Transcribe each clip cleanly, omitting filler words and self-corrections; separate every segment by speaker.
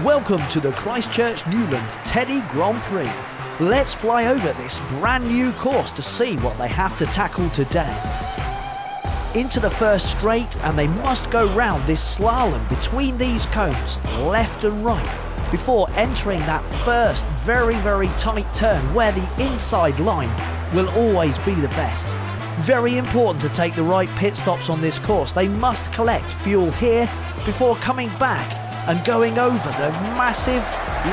Speaker 1: Welcome to the Christchurch Newland's Teddy Grand Prix. Let's fly over this brand new course to see what they have to tackle today. Into the first straight, and they must go round this slalom between these cones, left and right, before entering that first very tight turn where the inside line will always be the best. Very important to take the right pit stops on this course. They must collect fuel here before coming back and going over the massive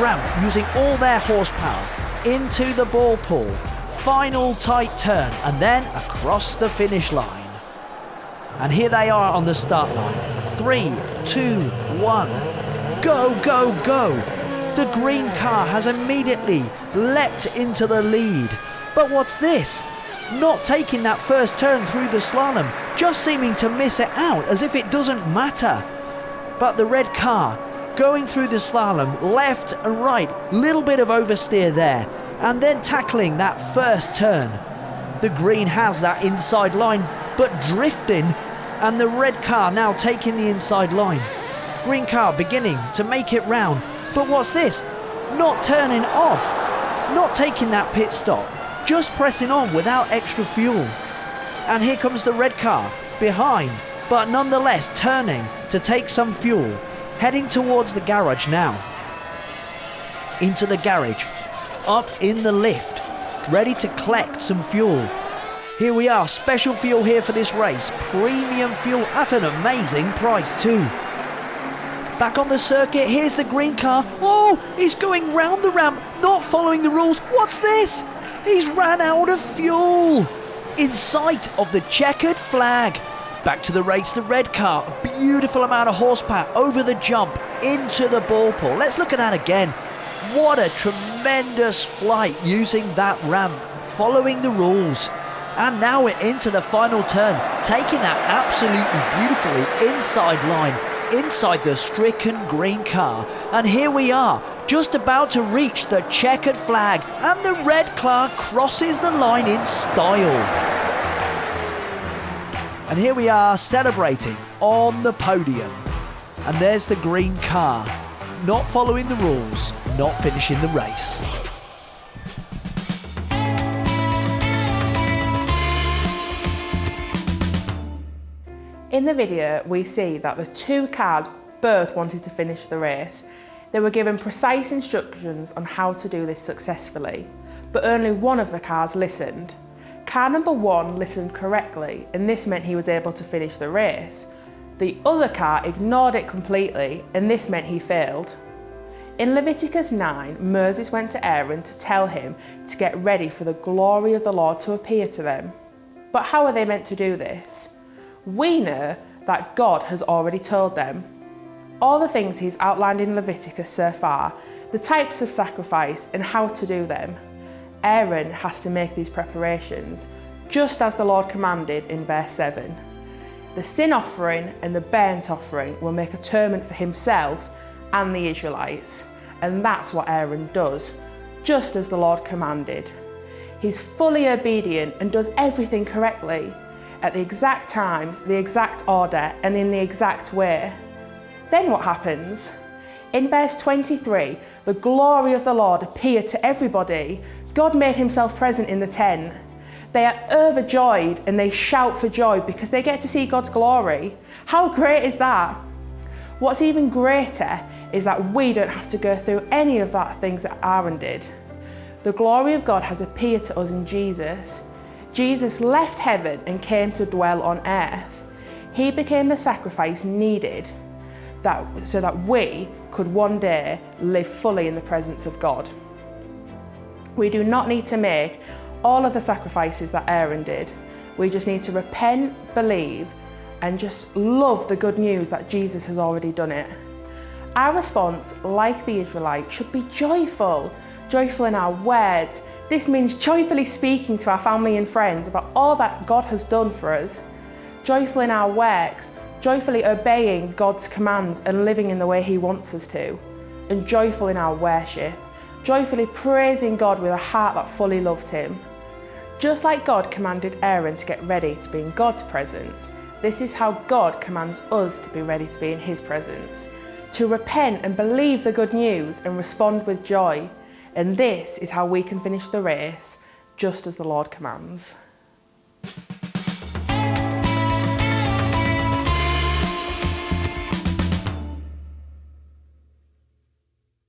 Speaker 1: ramp using all their horsepower into the ball pool. Final tight turn and then across the finish line. And here they are on the start line. 3, 2, 1. Go, go, go! The green car has immediately leapt into the lead. But what's this? Not taking that first turn through the slalom, just seeming to miss it out as if it doesn't matter. But the red car going through the slalom left and right, little bit of oversteer there, and then tackling that first turn. The green has that inside line but drifting, and the red car now taking the inside line. Green car beginning to make it round, but what's this? Not turning off, not taking that pit stop, just pressing on without extra fuel. And here comes the red car behind, but nonetheless turning to take some fuel, heading towards the garage now. Into the garage, up in the lift, ready to collect some fuel. Here we are, special fuel here for this race, premium fuel at an amazing price too. Back on the circuit, here's the green car. Oh, he's going round the ramp, not following the rules. What's this? He's ran out of fuel in sight of the checkered flag. Back to the race, the red car, a beautiful amount of horsepower over the jump into the ball pool. Let's look at that again. What a tremendous flight using that ramp, following the rules. And now we're into the final turn, taking that absolutely beautifully inside line, inside the stricken green car. And here we are, just about to reach the checkered flag, and the red car crosses the line in style. And here we are celebrating on the podium. And there's the green car, not following the rules, not finishing the race.
Speaker 2: In the video, we see that the two cars both wanted to finish the race. They were given precise instructions on how to do this successfully, but only one of the cars listened. Car number 1 listened correctly, and this meant he was able to finish the race. The other car ignored it completely, and this meant he failed. In Leviticus 9, Moses went to Aaron to tell him to get ready for the glory of the Lord to appear to them. But how are they meant to do this? We know that God has already told them. All the things he's outlined in Leviticus so far, the types of sacrifice and how to do them. Aaron has to make these preparations, just as the Lord commanded in verse 7. The sin offering and the burnt offering will make atonement for himself and the Israelites, and that's what Aaron does, just as the Lord commanded. He's fully obedient and does everything correctly, at the exact times, the exact order, and in the exact way. Then what happens? In verse 23, the glory of the Lord appeared to everybody. God made himself present in the tent. They are overjoyed and they shout for joy because they get to see God's glory. How great is that? What's even greater is that we don't have to go through any of that things that Aaron did. The glory of God has appeared to us in Jesus. Jesus left heaven and came to dwell on earth. He became the sacrifice needed so that we could one day live fully in the presence of God. We do not need to make all of the sacrifices that Aaron did. We just need to repent, believe, and just love the good news that Jesus has already done it. Our response, like the Israelites, should be joyful. Joyful in our words. This means joyfully speaking to our family and friends about all that God has done for us. Joyful in our works, joyfully obeying God's commands and living in the way he wants us to. And joyful in our worship, joyfully praising God with a heart that fully loves him. Just like God commanded Aaron to get ready to be in God's presence, this is how God commands us to be ready to be in his presence. to repent and believe the good news and respond with joy. And this is how we can finish the race just as the Lord commands.